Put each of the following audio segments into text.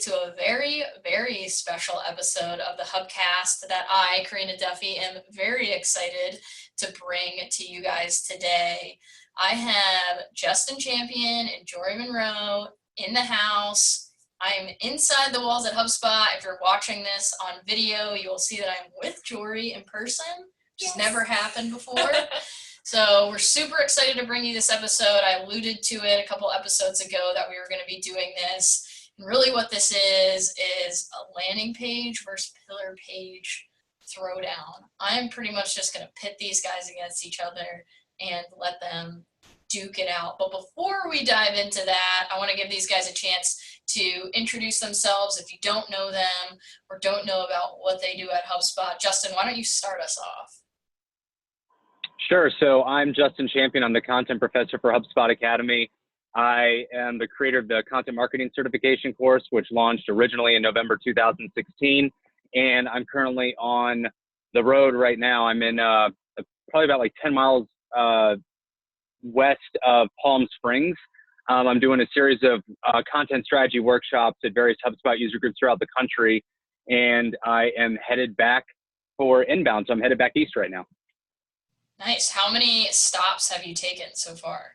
To a very, very special episode of the Hubcast that I, Karina Duffy, am very excited to bring to you guys today. I have Justin Champion and Jorie Munroe in the house. I'm inside the walls at HubSpot. If you're watching this on video, you will see that I'm with Jorie in person, which has never happened before. So we're super excited to bring you this episode. I alluded to it a couple episodes ago that we were going to be doing this. And really what this is a landing page versus pillar page throwdown. I'm pretty much just going to pit these guys against each other and let them duke it out. But before we dive into that, I want to give these guys a chance to introduce themselves if you don't know them or don't know about what they do at HubSpot. Justin, why don't you start us off? Sure. So I'm Justin Champion. I'm the content professor for HubSpot Academy. I am the creator of the content marketing certification course, which launched originally in November 2016. And I'm currently on the road right now. I'm in probably about like 10 miles west of Palm Springs. I'm doing a series of content strategy workshops at various HubSpot user groups throughout the country. And I am headed back for inbound. So I'm headed back east right now. Nice. How many stops have you taken so far?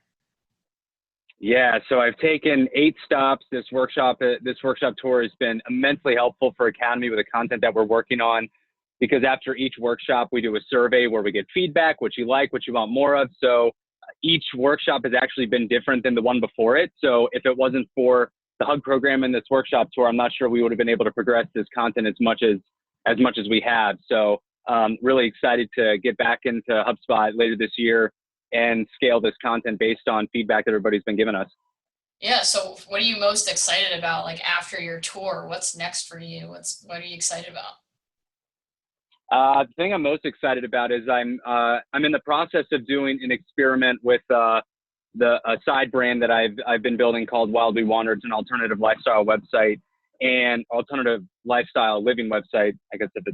Yeah, so I've taken 8 stops. This workshop tour has been immensely helpful for Academy with the content that we're working on, because after each workshop, we do a survey where we get feedback, what you like, what you want more of. So each workshop has actually been different than the one before it. So if it wasn't for the Hug program and this workshop tour, I'm not sure we would have been able to progress this content as much as we have. So really excited to get back into HubSpot later this year and scale this content based on feedback that everybody's been giving us. Yeah, so what are you most excited about, like after your tour? What's next for you? What are you excited about? The thing I'm most excited about is I'm in the process of doing an experiment with a side brand that I've been building called Wildly Wandered. It's an alternative lifestyle website and alternative lifestyle living website, I guess if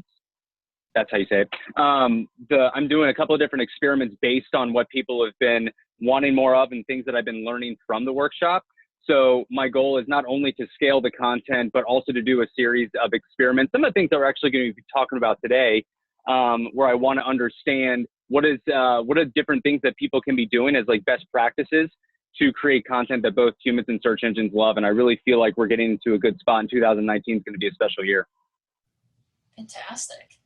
that's how you say it. I'm doing a couple of different experiments based on what people have been wanting more of and things that I've been learning from the workshop. So my goal is not only to scale the content, but also to do a series of experiments. Some of the things that we're actually going to be talking about today, where I want to understand what are different things that people can be doing as like best practices to create content that both humans and search engines love. And I really feel like we're getting into a good spot, and 2019 is going to be a special year. Fantastic.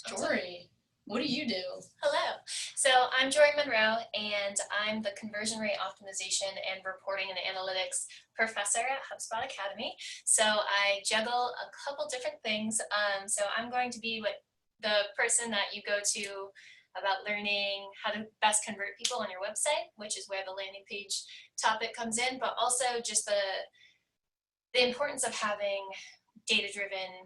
Jorie, what do you do? Hello. So I'm Jorie Munroe, and I'm the conversion rate optimization and reporting and analytics professor at HubSpot Academy. So I juggle a couple different things. So I'm going to be the person that you go to about learning how to best convert people on your website, which is where the landing page topic comes in, but also just the importance of having data-driven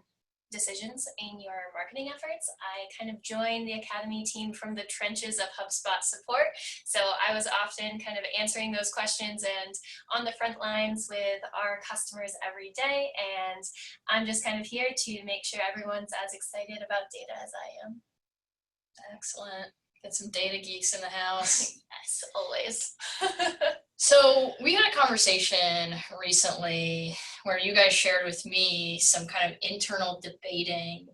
decisions in your marketing efforts. I kind of joined the Academy team from the trenches of HubSpot support. So I was often kind of answering those questions and on the front lines with our customers every day. And I'm just kind of here to make sure everyone's as excited about data as I am. Excellent. Get some data geeks in the house. Yes, always. So we had a conversation recently where you guys shared with me some kind of internal debating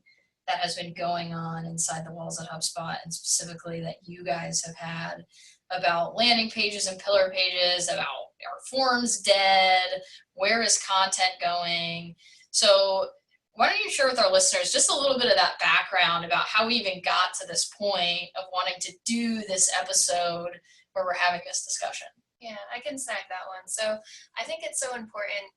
that has been going on inside the walls at HubSpot, and specifically that you guys have had about landing pages and pillar pages, about are forms dead, where is content going? So why don't you share with our listeners just a little bit of that background about how we even got to this point of wanting to do this episode where we're having this discussion? Yeah, I can snag that one. So I think it's so important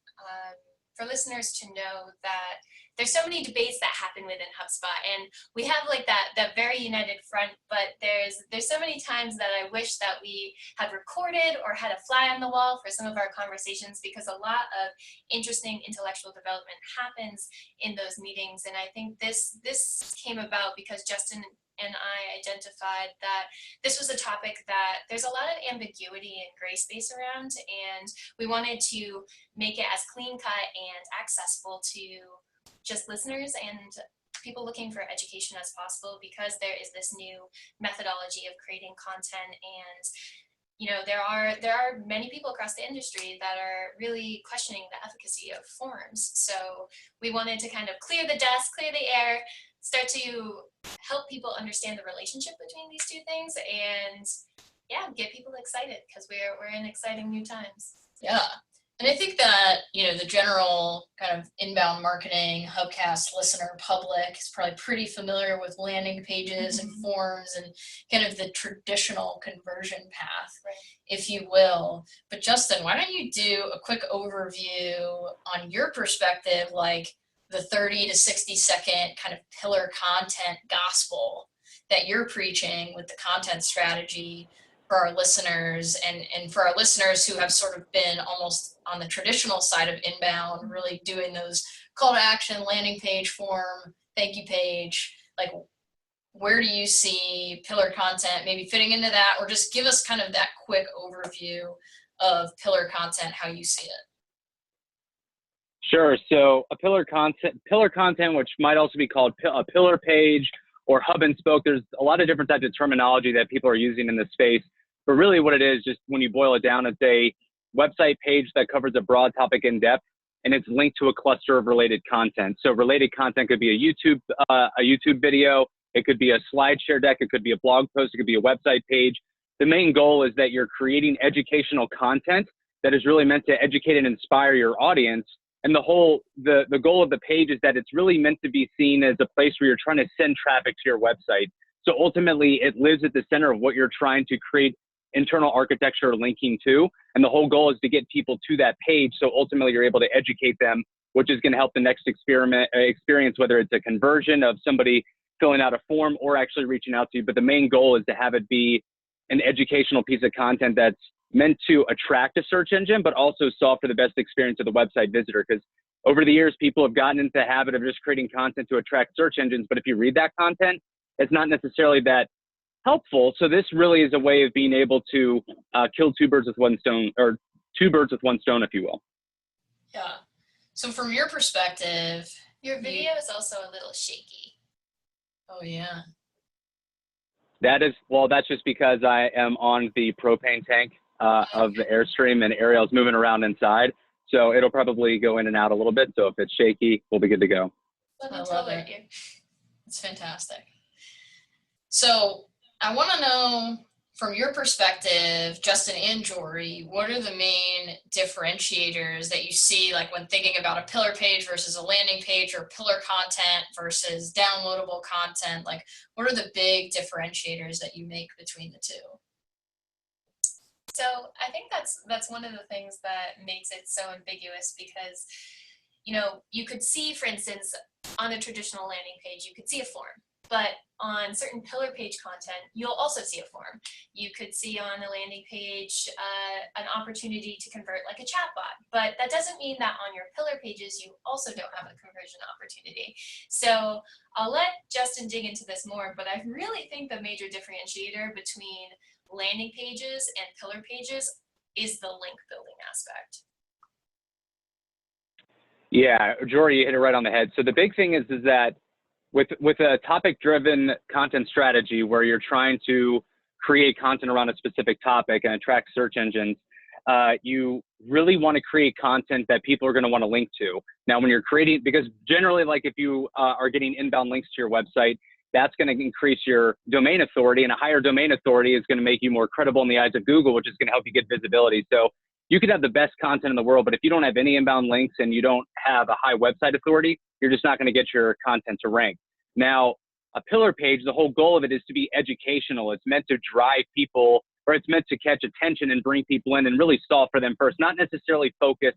for listeners to know that there's so many debates that happen within HubSpot, and we have like that very united front, but there's so many times that I wish that we had recorded or had a fly on the wall for some of our conversations, because a lot of interesting intellectual development happens in those meetings. And I think this came about because Justin and I identified that this was a topic that there's a lot of ambiguity and gray space around, and we wanted to make it as clean cut and accessible to just listeners and people looking for education as possible, because there is this new methodology of creating content. And there are many people across the industry that are really questioning the efficacy of forms. So we wanted to kind of clear the dust, clear the air, start to help people understand the relationship between these two things, and get people excited, because we're in exciting new times. Yeah. And I think that, the general kind of inbound marketing Hubcast listener public is probably pretty familiar with landing pages and forms and kind of the traditional conversion path, if you will. But Justin, why don't you do a quick overview on your perspective, like the 30 to 60 second kind of pillar content gospel that you're preaching with the content strategy for our listeners, and for our listeners who have sort of been almost on the traditional side of inbound, really doing those call to action, landing page, form, thank you page, like where do you see pillar content maybe fitting into that, or just give us kind of that quick overview of pillar content, how you see it. Sure. So a pillar content, which might also be called a pillar page or hub and spoke, there's a lot of different types of terminology that people are using in this space. But really what it is, just when you boil it down, it's a website page that covers a broad topic in depth, and it's linked to a cluster of related content. So related content could be a YouTube video, it could be a slide share deck, it could be a blog post, it could be a website page. The main goal is that you're creating educational content that is really meant to educate and inspire your audience. And the goal of the page is that it's really meant to be seen as a place where you're trying to send traffic to your website. So ultimately, it lives at the center of what you're trying to create internal architecture linking to. And the whole goal is to get people to that page. So ultimately, you're able to educate them, which is going to help the next experience, whether it's a conversion of somebody filling out a form or actually reaching out to you. But the main goal is to have it be an educational piece of content that's meant to attract a search engine, but also solve for the best experience of the website visitor. Because over the years, people have gotten into the habit of just creating content to attract search engines. But if you read that content, it's not necessarily that helpful. So this really is a way of being able to kill two birds with one stone, or two birds with one stone, if you will. Yeah. So from your perspective, your video is also a little shaky. Oh yeah. That's just because I am on the propane tank of the Airstream, and Ariel's moving around inside. So it'll probably go in and out a little bit. So if it's shaky, we'll be good to go. I love it. It's fantastic. So I want to know, from your perspective, Justin and Jorie, what are the main differentiators that you see, like when thinking about a pillar page versus a landing page, or pillar content versus downloadable content? Like, what are the big differentiators that you make between the two? So I think that's one of the things that makes it so ambiguous, because, you could see, for instance, on a traditional landing page, you could see a form. But on certain pillar page content, you'll also see a form. You could see on a landing page an opportunity to convert, like a chatbot. But that doesn't mean that on your pillar pages, you also don't have a conversion opportunity. So I'll let Justin dig into this more, but I really think the major differentiator between landing pages and pillar pages is the link building aspect. Yeah, Jorie, you hit it right on the head. So the big thing is that with a topic-driven content strategy where you're trying to create content around a specific topic and attract search engines, you really want to create content that people are going to want to link to. Now, when you're creating, because generally, like if you are getting inbound links to your website, that's going to increase your domain authority, and a higher domain authority is going to make you more credible in the eyes of Google, which is going to help you get visibility. So you could have the best content in the world, but if you don't have any inbound links and you don't have a high website authority, you're just not going to get your content to rank. Now, a pillar page, the whole goal of it is to be educational. It's meant to drive people, or it's meant to catch attention and bring people in and really solve for them first, not necessarily focus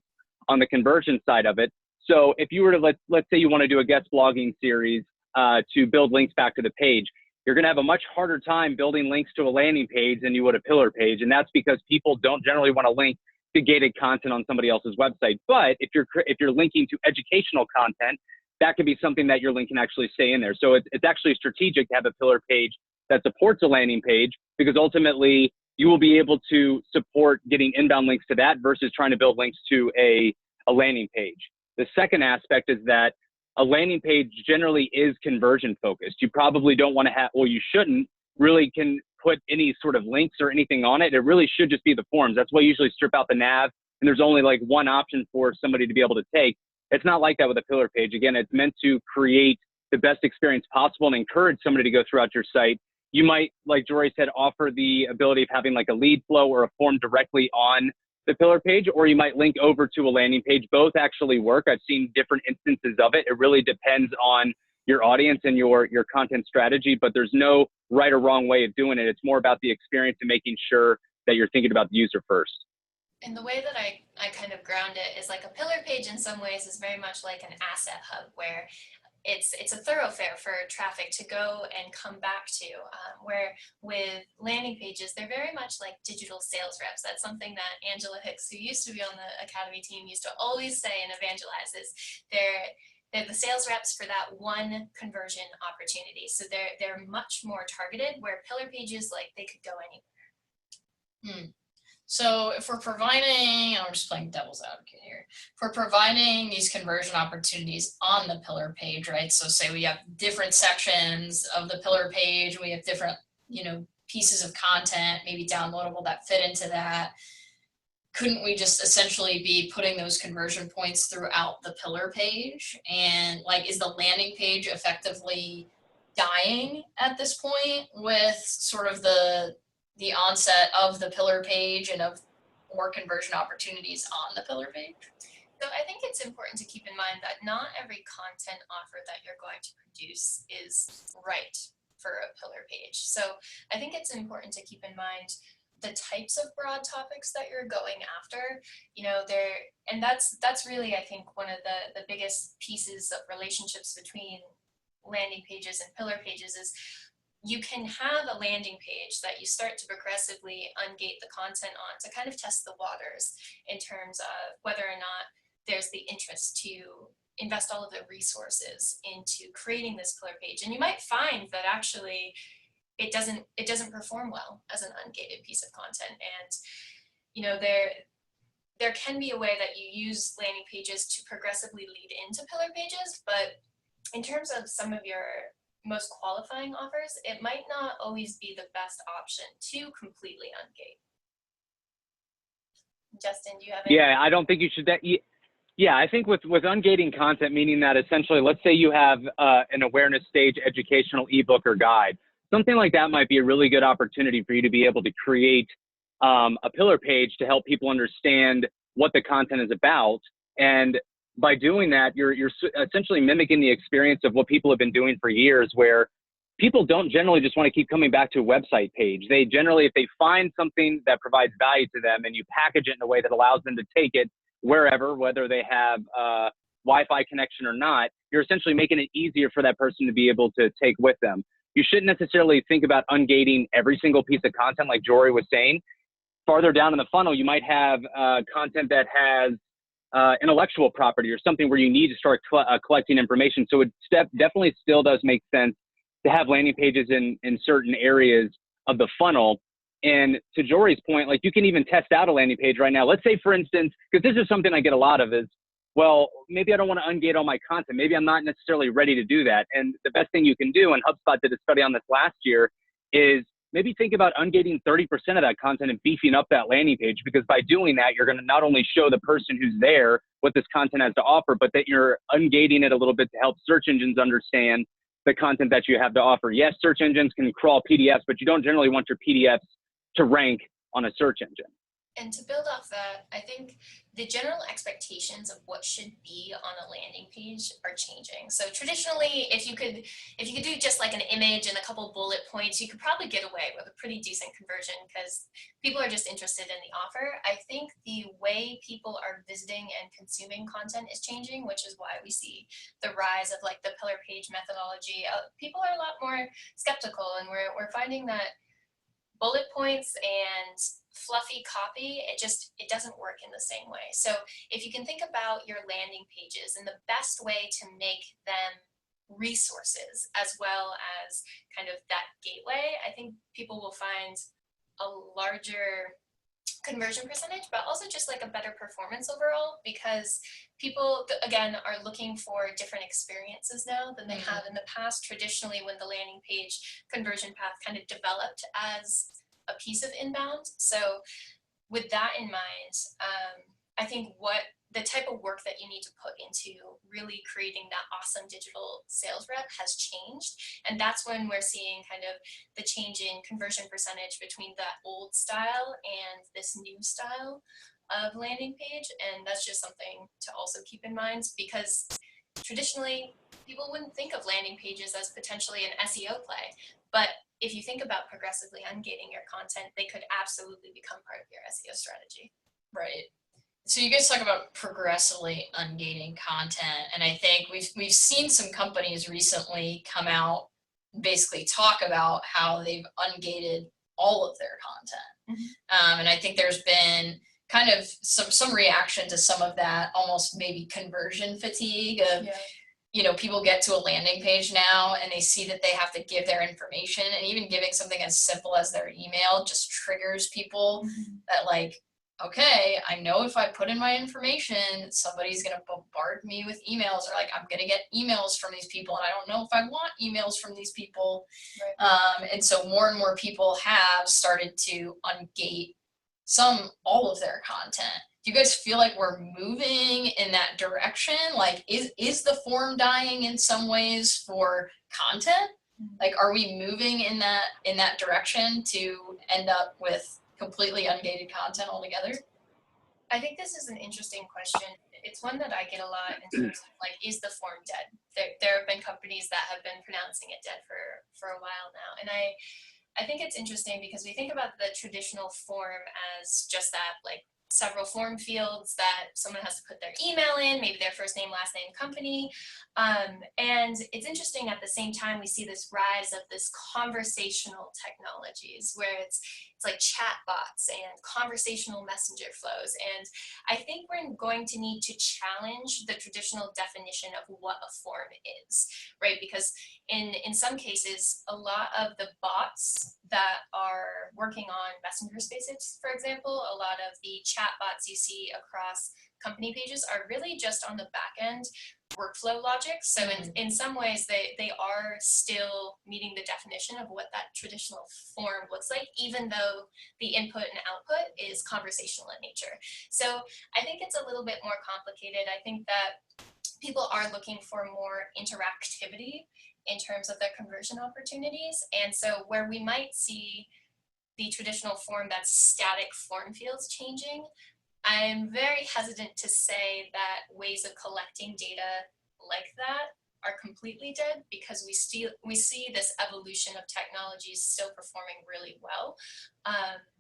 on the conversion side of it. So if you were to, let's say you want to do a guest blogging series to build links back to the page, you're going to have a much harder time building links to a landing page than you would a pillar page. And that's because people don't generally want to link to gated content on somebody else's website. But if you're linking to educational content, that could be something that your link can actually stay in there. So it's actually strategic to have a pillar page that supports a landing page, because ultimately you will be able to support getting inbound links to that versus trying to build links to a landing page. The second aspect is that a landing page generally is conversion focused. You probably don't want to have, well, you shouldn't really can put any sort of links or anything on it. It really should just be the forms. That's why you usually strip out the nav and there's only like one option for somebody to be able to take. It's not like that with a pillar page. Again, it's meant to create the best experience possible and encourage somebody to go throughout your site. You might, like Jorie said, offer the ability of having like a lead flow or a form directly on the pillar page, or you might link over to a landing page. Both actually work. I've seen different instances of it. It really depends on your audience and your content strategy, but there's no right or wrong way of doing it. It's more about the experience and making sure that you're thinking about the user first. And the way that I kind of ground it is like a pillar page in some ways is very much like an asset hub where it's a thoroughfare for traffic to go and come back to, where with landing pages, they're very much like digital sales reps. That's something that Angela Hicks, who used to be on the Academy team, used to always say and evangelize is they're the sales reps for that one conversion opportunity. So they're much more targeted, where pillar pages, like, they could go anywhere. So if we're providing, I'm just playing devil's advocate here, if we're providing these conversion opportunities on the pillar page, right? So say we have different sections of the pillar page, we have different, pieces of content, maybe downloadable that fit into that. Couldn't we just essentially be putting those conversion points throughout the pillar page? And like, is the landing page effectively dying at this point with sort of the onset of the pillar page and of more conversion opportunities on the pillar page? So I think it's important to keep in mind that not every content offer that you're going to produce is right for a pillar page. So I think it's important to keep in mind the types of broad topics that you're going after, and that's really, I think, one of the biggest pieces of relationships between landing pages and pillar pages is you can have a landing page that you start to progressively ungate the content on to kind of test the waters in terms of whether or not there's the interest to invest all of the resources into creating this pillar page. And you might find that actually it doesn't perform well as an ungated piece of content. And there can be a way that you use landing pages to progressively lead into pillar pages, but in terms of some of your most qualifying offers, it might not always be the best option to completely ungate. Justin, do you have any? Yeah, I don't think you should. Yeah, I think with ungating content, meaning that essentially, let's say you have an awareness stage educational ebook or guide. Something like that might be a really good opportunity for you to be able to create a pillar page to help people understand what the content is about. And by doing that, you're essentially mimicking the experience of what people have been doing for years, where people don't generally just want to keep coming back to a website page. They generally, if they find something that provides value to them and you package it in a way that allows them to take it wherever, whether they have a Wi-Fi connection or not, you're essentially making it easier for that person to be able to take with them. You shouldn't necessarily think about ungating every single piece of content like Jorie was saying. Farther down in the funnel, you might have content that has intellectual property or something where you need to start collecting information. So it definitely still does make sense to have landing pages in certain areas of the funnel. And to Jorie's point, like, you can even test out a landing page right now. Let's say, for instance, because this is something I get a lot of is, well, maybe I don't want to ungate all my content. Maybe I'm not necessarily ready to do that. And the best thing you can do, and HubSpot did a study on this last year, is maybe think about ungating 30% of that content and beefing up that landing page, because by doing that, you're going to not only show the person who's there what this content has to offer, but that you're ungating it a little bit to help search engines understand the content that you have to offer. Yes, search engines can crawl PDFs, but you don't generally want your PDFs to rank on a search engine. And to build off that, I think the general expectations of what should be on a landing page are changing. So traditionally, if you could do just like an image and a couple bullet points, you could probably get away with a pretty decent conversion because people are just interested in the offer. I think the way people are visiting and consuming content is changing, which is why we see the rise of like the pillar page methodology. People are a lot more skeptical, and we're finding that bullet points and fluffy copy, it doesn't work in the same way. So if you can think about your landing pages and the best way to make them resources as well as kind of that gateway, I think people will find a larger conversion percentage, but also just like a better performance overall, because people, again, are looking for different experiences now than they have in the past. Traditionally, when the landing page conversion path kind of developed as a piece of inbound. So with that in mind, I think the type of work that you need to put into really creating that awesome digital sales rep has changed. And that's when we're seeing kind of the change in conversion percentage between that old style and this new style of landing page. And that's just something to also keep in mind, because traditionally people wouldn't think of landing pages as potentially an SEO play. But if you think about progressively ungating your content, they could absolutely become part of your SEO strategy. Right. So you guys talk about progressively ungating content, and I think we've seen some companies recently come out, basically talk about how they've ungated all of their content. And I think there's been kind of some reaction to some of that, almost maybe conversion fatigue of, people get to a landing page now and they see that they have to give their information, and even giving something as simple as their email just triggers people that, like, okay, I know if I put in my information, somebody's going to bombard me with emails, or like I'm going to get emails from these people, and I don't know if I want emails from these people. Right. And so more and more people have started to ungate all of their content. Do you guys feel like we're moving in that direction? Like, is the form dying in some ways for content? Like, are we moving in that direction to end up with completely ungated content altogether? I think this is an interesting question. It's one that I get a lot in terms of, like, is the form dead? There have been companies that have been pronouncing it dead for a while now. And I think it's interesting because we think about the traditional form as just that, like, several form fields that someone has to put their email in, maybe their first name, last name, company. And it's interesting, at the same time, we see this rise of this conversational technologies where it's like chat bots and conversational messenger flows. And I think we're going to need to challenge the traditional definition of what a form is, right? Because in some cases, a lot of the bots that are working on messenger spaces, for example, a lot of the chat bots you see across company pages are really just on the back end workflow logic. So in some ways, they are still meeting the definition of what that traditional form looks like, even though the input and output is conversational in nature. So I think it's a little bit more complicated. I think that people are looking for more interactivity in terms of their conversion opportunities. And so where we might see the traditional form that's static form fields changing, I'm very hesitant to say that ways of collecting data like that are completely dead, because we see this evolution of technologies still performing really well.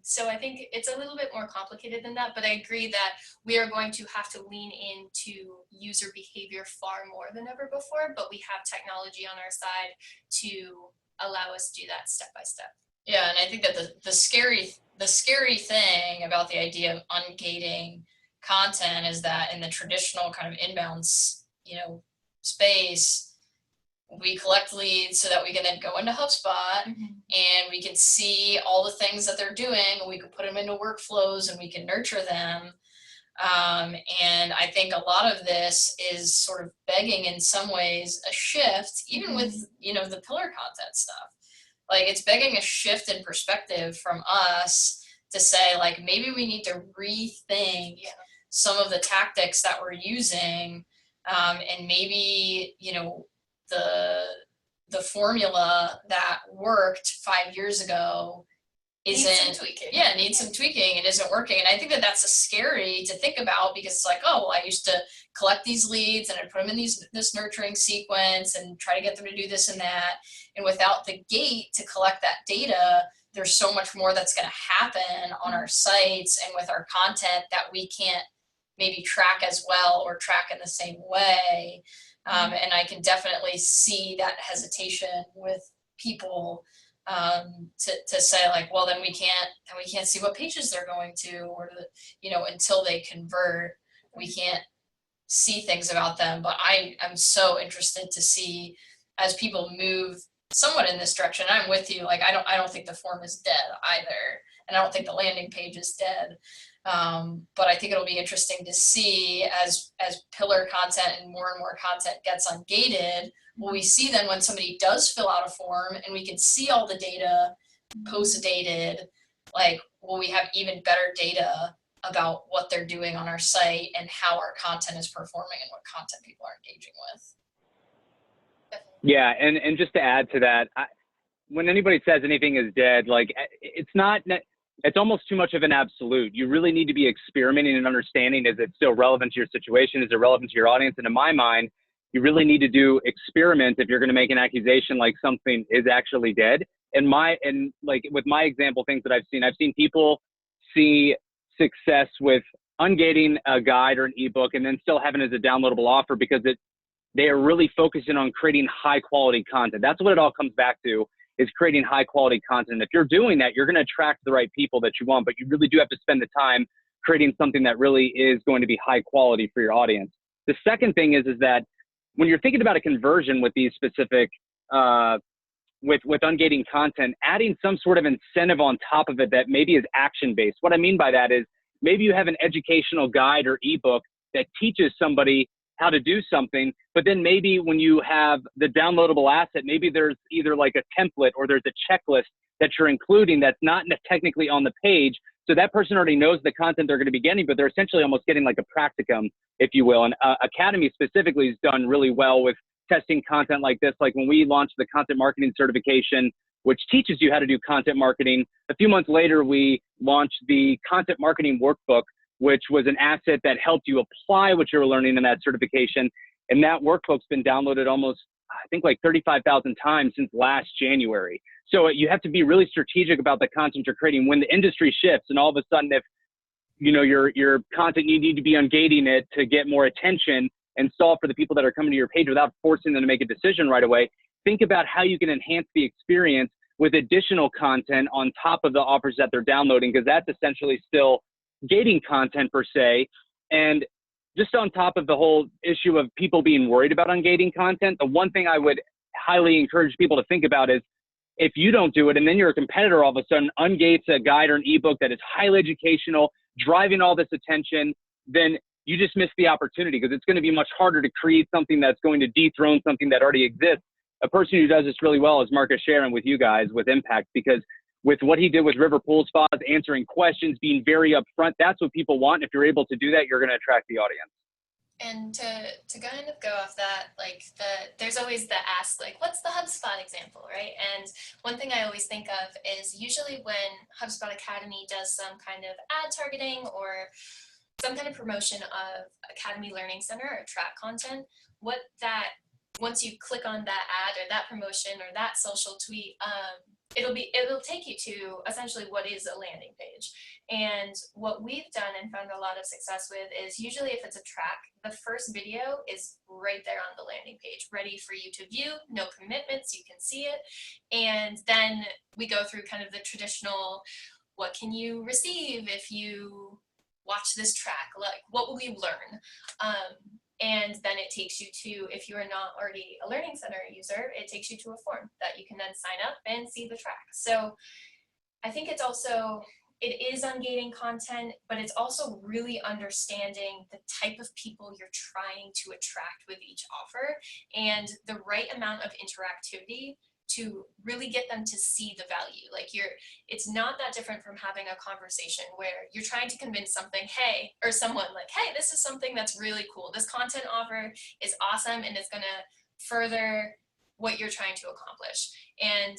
So I think it's a little bit more complicated than that, but I agree that we are going to have to lean into user behavior far more than ever before, but we have technology on our side to allow us to do that step by step. Yeah, and I think that the scary thing about the idea of ungating content is that in the traditional kind of inbound, space, we collect leads so that we can then go into HubSpot and we can see all the things that they're doing, and we can put them into workflows and we can nurture them. And I think a lot of this is sort of begging in some ways a shift, even with, the pillar content stuff. Like, it's begging a shift in perspective from us to say, like, maybe we need to rethink some of the tactics that we're using, and maybe, the formula that worked 5 years ago needs some tweaking and isn't working. And I think that that's scary to think about, because it's like, oh, well, I used to collect these leads and I'd put them in this nurturing sequence and try to get them to do this and that. And without the gate to collect that data, there's so much more that's going to happen on our sites and with our content that we can't maybe track as well or track in the same way. And I can definitely see that hesitation with people to say, like, well, then we can't see what pages they're going to, or until they convert, we can't see things about them. But I'm so interested to see, as people move somewhat in this direction. I'm with you. Like, I don't think the form is dead either. And I don't think the landing page is dead. But I think it'll be interesting to see as pillar content and more content gets ungated, will we see then when somebody does fill out a form and we can see all the data post-dated, like, will we have even better data about what they're doing on our site and how our content is performing and what content people are engaging with? Yeah, and just to add to that, when anybody says anything is dead, like, it's almost too much of an absolute. You really need to be experimenting and understanding, is it still relevant to your situation? Is it relevant to your audience? And in my mind, you really need to do experiments if you're going to make an accusation like something is actually dead. And like with my example, things that I've seen people see success with ungating a guide or an ebook and then still having it as a downloadable offer because they are really focusing on creating high quality content. That's what it all comes back to, is creating high quality content. If you're doing that, you're going to attract the right people that you want, but you really do have to spend the time creating something that really is going to be high quality for your audience. The second thing is that when you're thinking about a conversion with these specific, with ungating content, adding some sort of incentive on top of it that maybe is action-based. What I mean by that is maybe you have an educational guide or ebook that teaches somebody how to do something, but then maybe when you have the downloadable asset, maybe there's either like a template or there's a checklist that you're including that's not technically on the page. So that person already knows the content they're going to be getting, but they're essentially almost getting like a practicum, if you will. And Academy specifically has done really well with testing content like this. Like when we launched the content marketing certification, which teaches you how to do content marketing, a few months later, we launched the content marketing workbook, which was an asset that helped you apply what you were learning in that certification. And that workbook's been downloaded almost, I think, like 35,000 times since last January. So you have to be really strategic about the content you're creating. When the industry shifts and all of a sudden, if you know your content, you need to be ungating it to get more attention and solve for the people that are coming to your page without forcing them to make a decision right away, think about how you can enhance the experience with additional content on top of the offers that they're downloading, because that's essentially still gating content per se. And just on top of the whole issue of people being worried about ungating content, the one thing I would highly encourage people to think about is, if you don't do it and then your competitor all of a sudden ungates a guide or an ebook that is highly educational, driving all this attention, then you just missed the opportunity, because it's going to be much harder to create something that's going to dethrone something that already exists. A person who does this really well is Marcus Sharon with you guys with Impact, because with what he did with River Pool Spas, answering questions, being very upfront, that's what people want. If you're able to do that, you're going to attract the audience. And to kind of go off that, like there's always the ask, like, what's the HubSpot example, right? And one thing I always think of is usually when HubSpot Academy does some kind of ad targeting or some kind of promotion of Academy Learning Center or track content, once you click on that ad or that promotion or that social tweet, it'll take you to essentially what is a landing page. And what we've done and found a lot of success with is usually if it's a track, the first video is right there on the landing page, ready for you to view, no commitments, you can see it. And then we go through kind of the traditional, what can you receive if you watch this track? Like, what will you learn? And then it takes you to, if you are not already a Learning Center user, it takes you to a form that you can then sign up and see the track. So I think it is ungating content, but it's also really understanding the type of people you're trying to attract with each offer and the right amount of interactivity to really get them to see the value. Like it's not that different from having a conversation where you're trying to convince someone like, hey, this is something that's really cool. This content offer is awesome and it's gonna further what you're trying to accomplish. And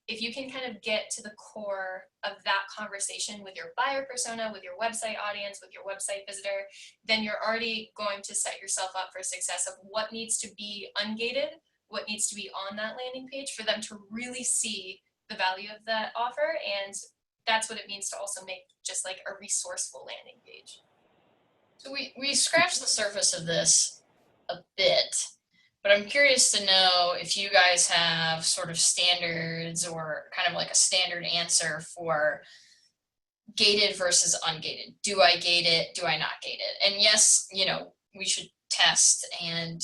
if you can kind of get to the core of that conversation with your buyer persona, with your website audience, with your website visitor, then you're already going to set yourself up for success of what needs to be ungated, what needs to be on that landing page for them to really see the value of that offer. And that's what it means to also make just like a resourceful landing page. So we scratched the surface of this a bit, but I'm curious to know if you guys have sort of standards or kind of like a standard answer for gated versus ungated. Do I gate it? Do I not gate it? And yes, we should test and,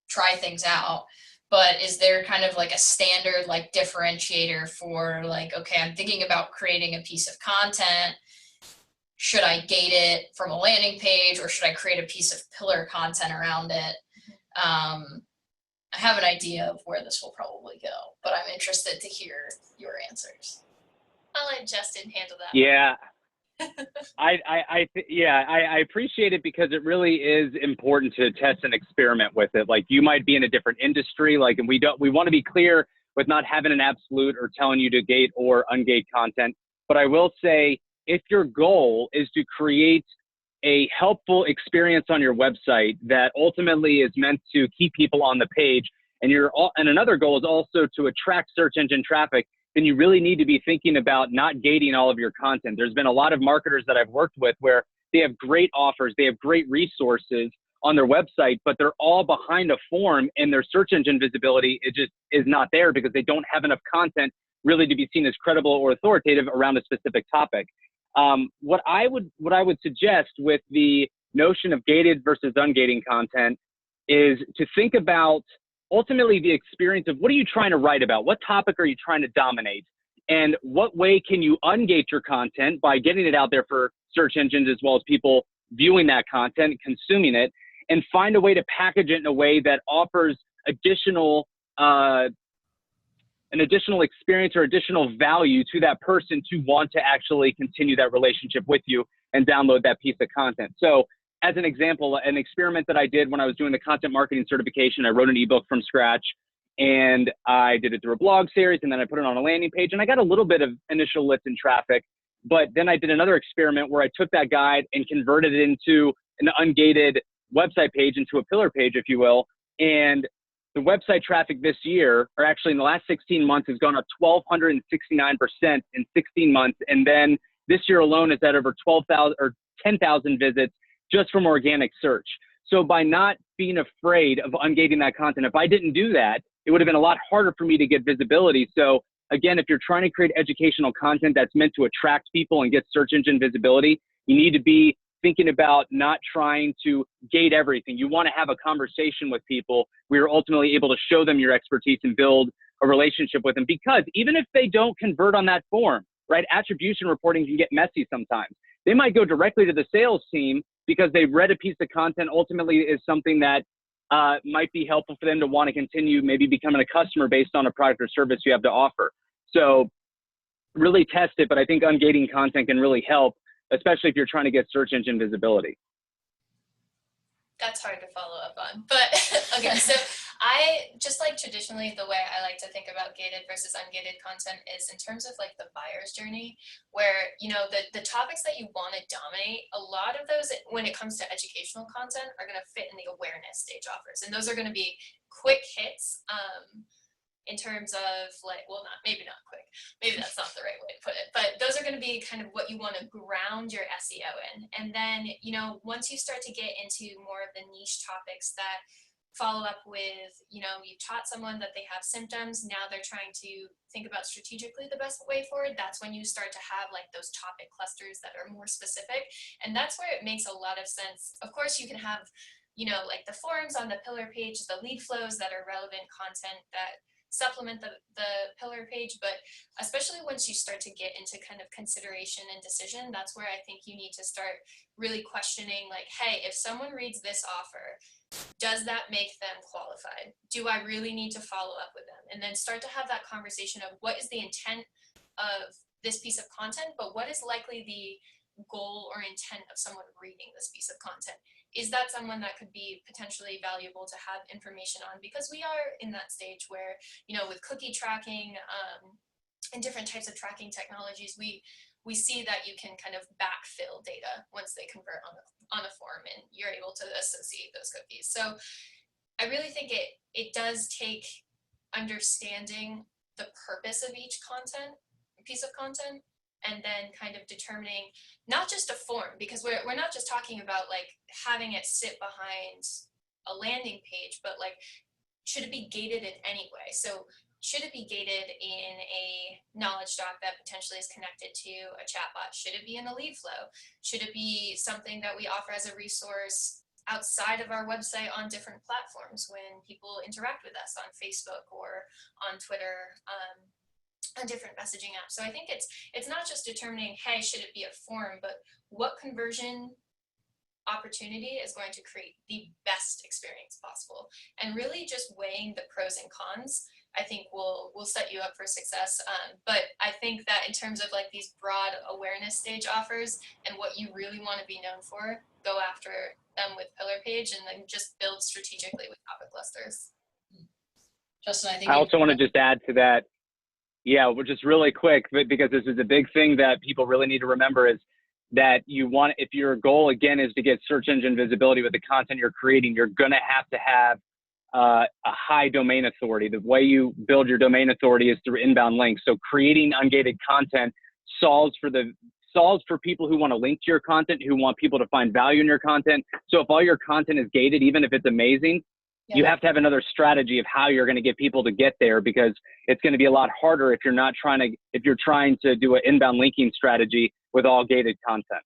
try things out. but is there kind of like a standard like differentiator for like, okay, I'm thinking about creating a piece of content. Should I gate it from a landing page, or should I create a piece of pillar content around it? I have an idea of where this will probably go, but I'm interested to hear your answers. I'll let Justin handle that. Yeah. I appreciate it because it really is important to test and experiment with it. Like, you might be in a different industry, like, and we want to be clear with not having an absolute or telling you to gate or ungate content. But I will say, if your goal is to create a helpful experience on your website that ultimately is meant to keep people on the page, and another goal is also to attract search engine traffic, then you really need to be thinking about not gating all of your content. There's been a lot of marketers that I've worked with where they have great offers, they have great resources on their website, but they're all behind a form, and their search engine visibility is not there because they don't have enough content really to be seen as credible or authoritative around a specific topic. What I would suggest with the notion of gated versus ungating content is to think about ultimately the experience of, what are you trying to write about? What topic are you trying to dominate? And what way can you ungate your content by getting it out there for search engines as well as people viewing that content, consuming it, and find a way to package it in a way that offers additional an additional experience or additional value to that person to want to actually continue that relationship with you and download that piece of content. So as an example, an experiment that I did when I was doing the content marketing certification, I wrote an ebook from scratch, and I did it through a blog series, and then I put it on a landing page, and I got a little bit of initial lift in traffic. But then I did another experiment where I took that guide and converted it into an ungated website page, into a pillar page, if you will. And the website traffic this year, or actually in the last 16 months, has gone up 1,269% in 16 months. And then this year alone is at over 12,000 or 10,000 visits just from organic search. So by not being afraid of ungating that content, if I didn't do that, it would have been a lot harder for me to get visibility. So again, if you're trying to create educational content that's meant to attract people and get search engine visibility, you need to be thinking about not trying to gate everything. You want to have a conversation with people where you're ultimately able to show them your expertise and build a relationship with them. Because even if they don't convert on that form, right, attribution reporting can get messy sometimes. They might go directly to the sales team because they've read a piece of content, ultimately is something that might be helpful for them to want to continue maybe becoming a customer based on a product or service you have to offer. So really test it, but I think ungating content can really help, especially if you're trying to get search engine visibility. That's hard to follow up on, but okay, so I just like traditionally the way I like to think about gated versus ungated content is in terms of like the buyer's journey, where, you know, the topics that you want to dominate, a lot of those when it comes to educational content are going to fit in the awareness stage offers, and those are going to be quick hits. In terms of like, well, maybe not quick, maybe that's not the right way to put it, but those are going to be kind of what you want to ground your SEO in. And then, you know, once you start to get into more of the niche topics that follow up with, you know, you've taught someone that they have symptoms, now they're trying to think about strategically the best way forward, that's when you start to have like those topic clusters that are more specific. And that's where it makes a lot of sense. Of course, you can have, you know, like the forums on the pillar page, the lead flows that are relevant content that supplement the pillar page, but especially once you start to get into kind of consideration and decision, that's where I think you need to start really questioning, like, hey, if someone reads this offer, does that make them qualified? Do I really need to follow up with them? And then start to have that conversation of what is the intent of this piece of content, but what is likely the goal or intent of someone reading this piece of content? Is that someone that could be potentially valuable to have information on? Because we are in that stage where, you know, with cookie tracking and different types of tracking technologies, we see that you can kind of backfill data once they convert on a form, and you're able to associate those cookies. So I really think it does take understanding the purpose of each piece of content, and then kind of determining not just a form, because we're not just talking about like having it sit behind a landing page, but like, should it be gated in any way? So should it be gated in a knowledge doc that potentially is connected to a chatbot? Should it be in a lead flow? Should it be something that we offer as a resource outside of our website on different platforms when people interact with us on Facebook or on Twitter, on different messaging apps. So I think it's not just determining, hey, should it be a form, but what conversion opportunity is going to create the best experience possible, and really just weighing the pros and cons, I think will set you up for success. But I think that in terms of like these broad awareness stage offers and what you really want to be known for, go after them with Pillar Page, and then just build strategically with topic clusters. Justin, I think I also want to just add to that. Yeah, we're just really quick, but because this is a big thing that people really need to remember is that you want, if your goal again is to get search engine visibility with the content you're creating, you're going to have a high domain authority. The way you build your domain authority is through inbound links. So creating ungated content solves for people who want to link to your content, who want people to find value in your content. So if all your content is gated, even if it's amazing, you have to have another strategy of how you're going to get people to get there, because it's going to be a lot harder if you're trying to do an inbound linking strategy with all gated content.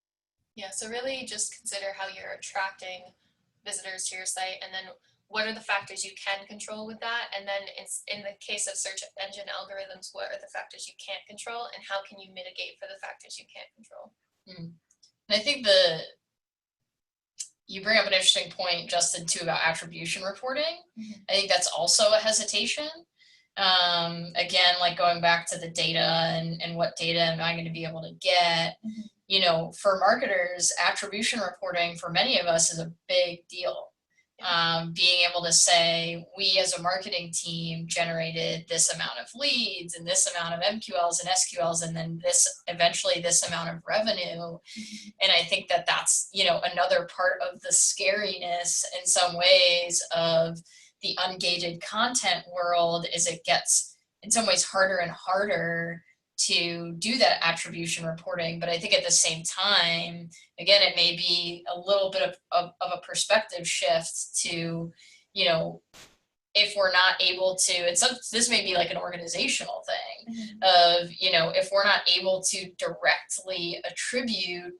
Yeah, so really just consider how you're attracting visitors to your site, and then what are the factors you can control with that, and then it's in the case of search engine algorithms, what are the factors you can't control, and how can you mitigate for the factors you can't control. And I think you bring up an interesting point, Justin, too, about attribution reporting. I think that's also a hesitation. Again, like going back to the data and what data am I going to be able to get? You know, for marketers, attribution reporting for many of us is a big deal. Being able to say, we as a marketing team generated this amount of leads and this amount of MQLs and SQLs, and then eventually this amount of revenue. And I think that's, you know, another part of the scariness in some ways of the ungated content world is it gets in some ways harder and harder to do that attribution reporting. But I think at the same time, again, it may be a little bit of a perspective shift to, you know, if we're not able to, and this may be like an organizational thing of, you know, if we're not able to directly attribute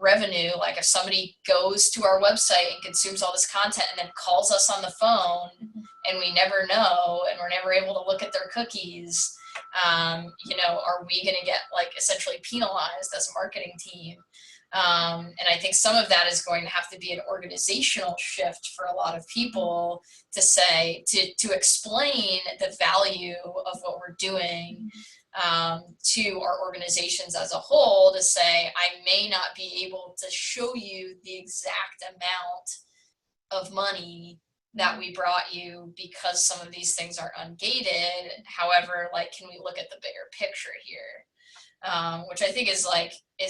revenue, like if somebody goes to our website and consumes all this content and then calls us on the phone and we never know and we're never able to look at their cookies, you know, are we going to get like essentially penalized as a marketing team? And I think some of that is going to have to be an organizational shift for a lot of people to say, to explain the value of what we're doing to our organizations as a whole, to say, I may not be able to show you the exact amount of money that we brought you because some of these things are ungated. However, like, can we look at the bigger picture here? Which I think is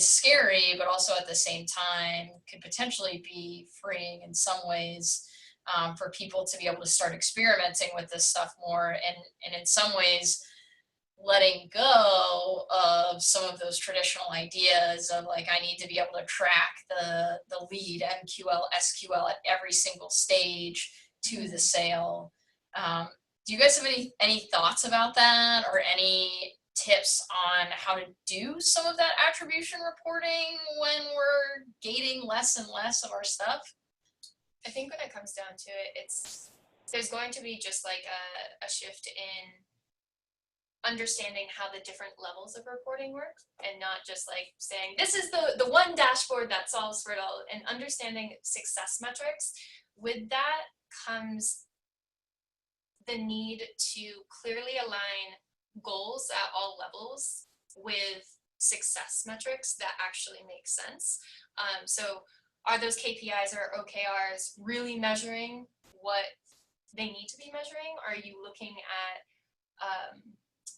scary, but also at the same time could potentially be freeing in some ways for people to be able to start experimenting with this stuff more, and in some ways letting go of some of those traditional ideas of like, I need to be able to track the lead, MQL, SQL at every single stage to the sale. Do you guys have any thoughts about that, or any tips on how to do some of that attribution reporting when we're gating less and less of our stuff? I think when it comes down to it, there's going to be just like a shift in understanding how the different levels of reporting work, and not just like saying this is the one dashboard that solves for it all, and understanding success metrics. With that comes the need to clearly align goals at all levels with success metrics that actually make sense. So are those KPIs or OKRs really measuring what they need to be measuring? Or are you looking at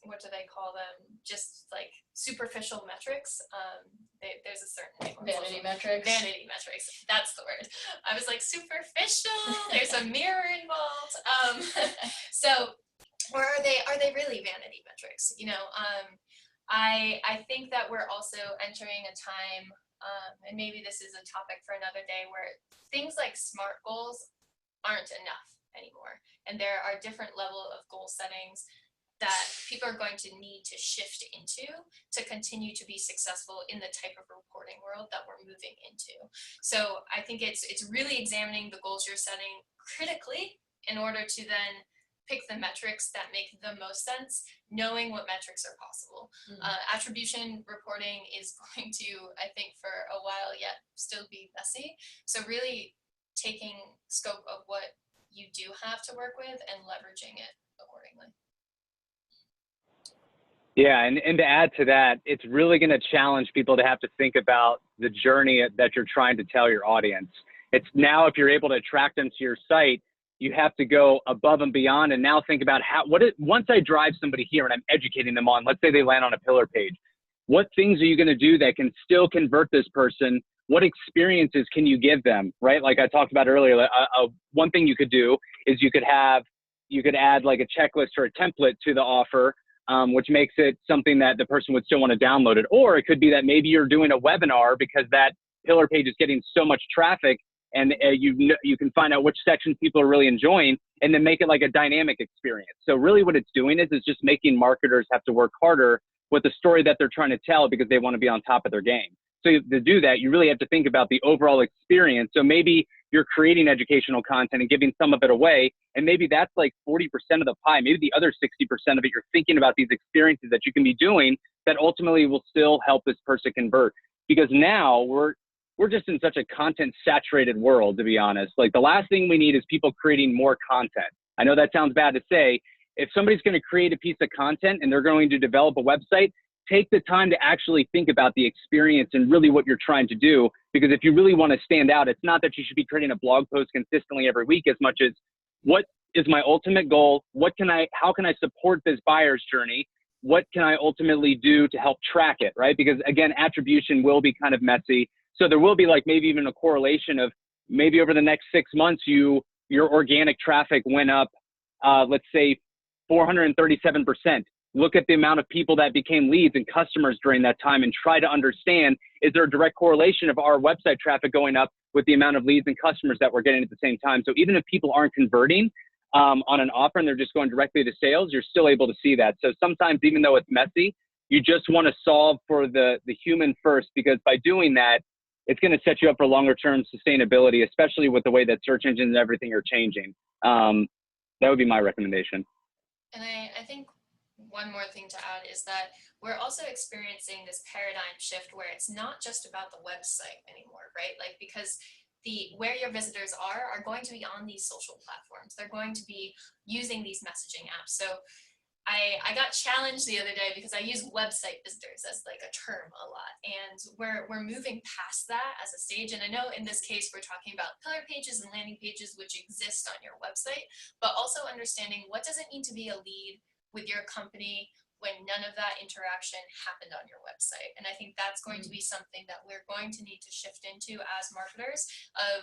what do they call them? Just like superficial metrics. There's a certain name. Vanity metrics. Vanity metrics. That's the word. I was like, superficial. There's a mirror involved. So, or are they really vanity metrics? You know, I think that we're also entering a time, and maybe this is a topic for another day, where things like SMART goals aren't enough anymore, and there are different level of goal settings. that people are going to need to shift into to continue to be successful in the type of reporting world that we're moving into. So I think it's really examining the goals you're setting critically in order to then pick the metrics that make the most sense, knowing what metrics are possible. Attribution reporting is going to, I think, for a while yet still be messy. So really taking scope of what you do have to work with and leveraging it accordingly. Yeah, and to add to that, it's really going to challenge people to have to think about the journey that you're trying to tell your audience. It's now, if you're able to attract them to your site, you have to go above and beyond and now think about once I drive somebody here and I'm educating them on, let's say they land on a pillar page, what things are you going to do that can still convert this person? What experiences can you give them, right? Like I talked about earlier, one thing you could do is you could add like a checklist or a template to the offer, which makes it something that the person would still want to download it. Or it could be that maybe you're doing a webinar because that pillar page is getting so much traffic, and you can find out which sections people are really enjoying and then make it like a dynamic experience. So really what it's doing is just making marketers have to work harder with the story that they're trying to tell because they want to be on top of their game. So to do that, you really have to think about the overall experience. So maybe you're creating educational content and giving some of it away, and maybe that's like 40% of the pie. Maybe the other 60% of it, you're thinking about these experiences that you can be doing that ultimately will still help this person convert. Because now we're just in such a content saturated world, to be honest. Like the last thing we need is people creating more content. I know that sounds bad to say. If somebody's going to create a piece of content and they're going to develop a website, take the time to actually think about the experience and really what you're trying to do. Because if you really want to stand out, it's not that you should be creating a blog post consistently every week as much as what is my ultimate goal? How can I support this buyer's journey? What can I ultimately do to help track it, right? Because again, attribution will be kind of messy. So there will be like maybe even a correlation of maybe over the next 6 months, your organic traffic went up, let's say 437%. Look at the amount of people that became leads and customers during that time and try to understand, is there a direct correlation of our website traffic going up with the amount of leads and customers that we're getting at the same time? So even if people aren't converting on an offer and they're just going directly to sales, you're still able to see that. So sometimes, even though it's messy, you just want to solve for the human first, because by doing that, it's going to set you up for longer term sustainability, especially with the way that search engines and everything are changing. That would be my recommendation. And I think one more thing to add is that we're also experiencing this paradigm shift where it's not just about the website anymore, right? Like, because where your visitors are going to be on these social platforms. They're going to be using these messaging apps. So I got challenged the other day because I use website visitors as like a term a lot, and we're moving past that as a stage. And I know in this case we're talking about pillar pages and landing pages which exist on your website, but also understanding what does it mean to be a lead with your company when none of that interaction happened on your website. And I think that's going to be something that we're going to need to shift into as marketers of,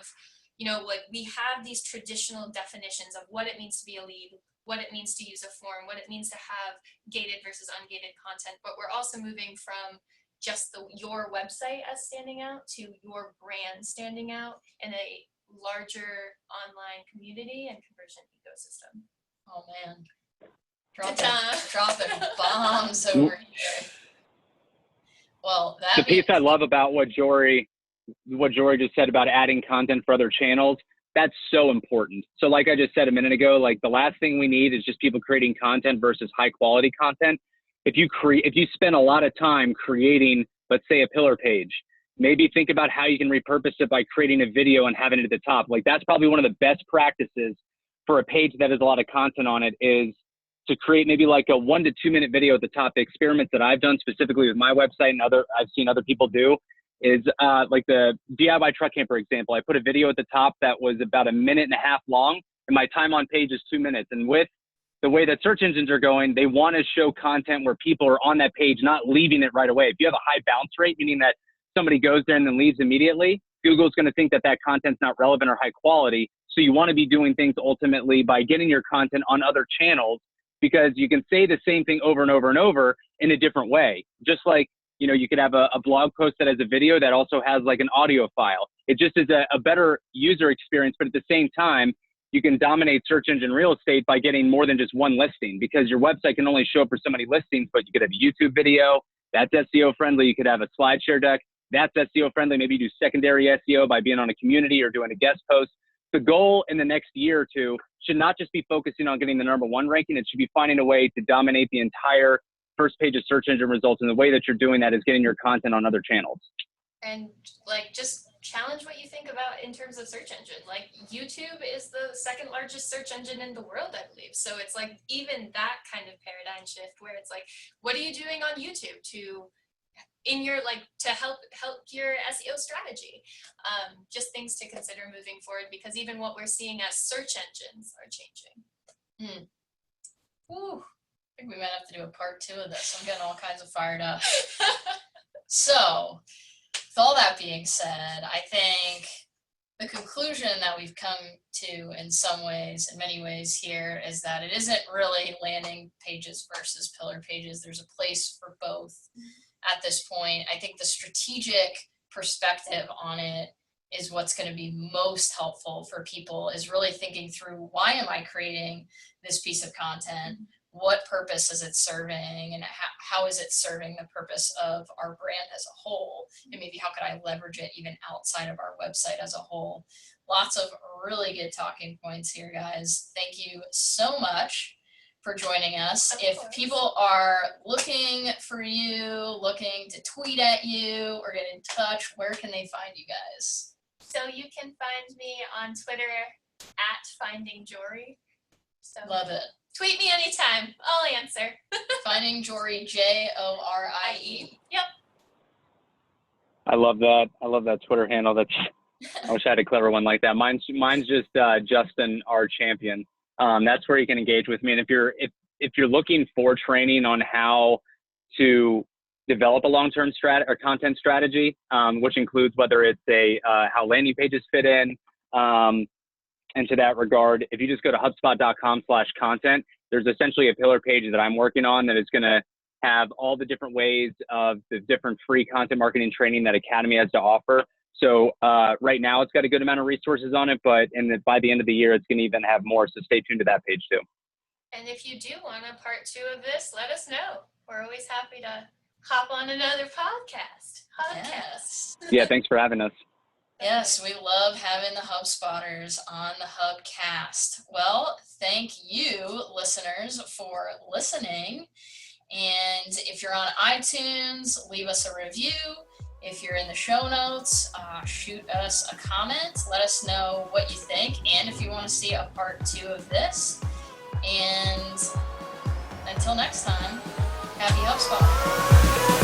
like we have these traditional definitions of what it means to be a lead, what it means to use a form, what it means to have gated versus ungated content, but we're also moving from just your website as standing out to your brand standing out in a larger online community and conversion ecosystem. Oh man. Dropping bombs over here. Well, the piece I love about what Jorie just said about adding content for other channels, that's so important. So like I just said a minute ago, like the last thing we need is just people creating content versus high quality content. If you spend a lot of time creating, let's say, a pillar page, maybe think about how you can repurpose it by creating a video and having it at the top. Like that's probably one of the best practices for a page that has a lot of content on it, is to create maybe like a 1 to 2 minute video at the top. The experiments that I've done specifically with my website and I've seen other people do is like the DIY truck camper example. I put a video at the top that was about 1.5 minutes long, and my time on page is 2 minutes. And with the way that search engines are going, they want to show content where people are on that page, not leaving it right away. If you have a high bounce rate, meaning that somebody goes there and then leaves immediately, Google's going to think that that content's not relevant or high quality. So you want to be doing things ultimately by getting your content on other channels, because you can say the same thing over and over and over in a different way. Just like, you could have a blog post that has a video that also has like an audio file. It just is a better user experience, but at the same time, you can dominate search engine real estate by getting more than just one listing, because your website can only show up for so many listings, but you could have a YouTube video, that's SEO friendly. You could have a SlideShare deck, that's SEO friendly. Maybe you do secondary SEO by being on a community or doing a guest post. The goal in the next year or two should not just be focusing on getting the #1 ranking. It should be finding a way to dominate the entire first page of search engine results. And the way that you're doing that is getting your content on other channels. And like, just challenge what you think about in terms of search engine. Like, YouTube is the second largest search engine in the world, I believe. So it's like even that kind of paradigm shift where it's like, what are you doing on YouTube to help your SEO strategy? Just things to consider moving forward, because even what we're seeing as search engines are changing. Ooh, I think we might have to do a part 2 of this. I'm getting all kinds of fired up. So, with all that being said, I think the conclusion that we've come to in many ways here, is that it isn't really landing pages versus pillar pages. There's a place for both at this point. I think the strategic perspective on it is what's going to be most helpful for people, is really thinking through, why am I creating this piece of content? What purpose is it serving, and how is it serving the purpose of our brand as a whole? And maybe how could I leverage it even outside of our website as a whole? Lots of really good talking points here, guys. Thank you so much for joining us. If people are looking for you, looking to tweet at you or get in touch, where can they find you guys? So you can find me on Twitter at Finding Jorie. So Love it. Tweet me anytime. I'll answer. Finding Jorie, Jorie. Yep. I love that. I love that Twitter handle. I wish I had a clever one like that. Mine's just Justin R. Champion. That's where you can engage with me. And if you're looking for training on how to develop a long-term content strategy, which includes whether it's how landing pages fit in, and to that regard, if you just go to HubSpot.com/content, there's essentially a pillar page that I'm working on that is going to have all the different ways of the different free content marketing training that Academy has to offer. So right now it's got a good amount of resources on it, but by the end of the year, it's going to even have more. So stay tuned to that page too. And if you do want a part 2 of this, let us know. We're always happy to hop on another podcast. Hubcast. Yes. Yeah, thanks for having us. Yes, we love having the HubSpotters on the Hubcast. Well, thank you, listeners, for listening. And if you're on iTunes, leave us a review. If you're in the show notes, shoot us a comment. Let us know what you think, and if you want to see a part 2 of this. And until next time, happy HubSpot.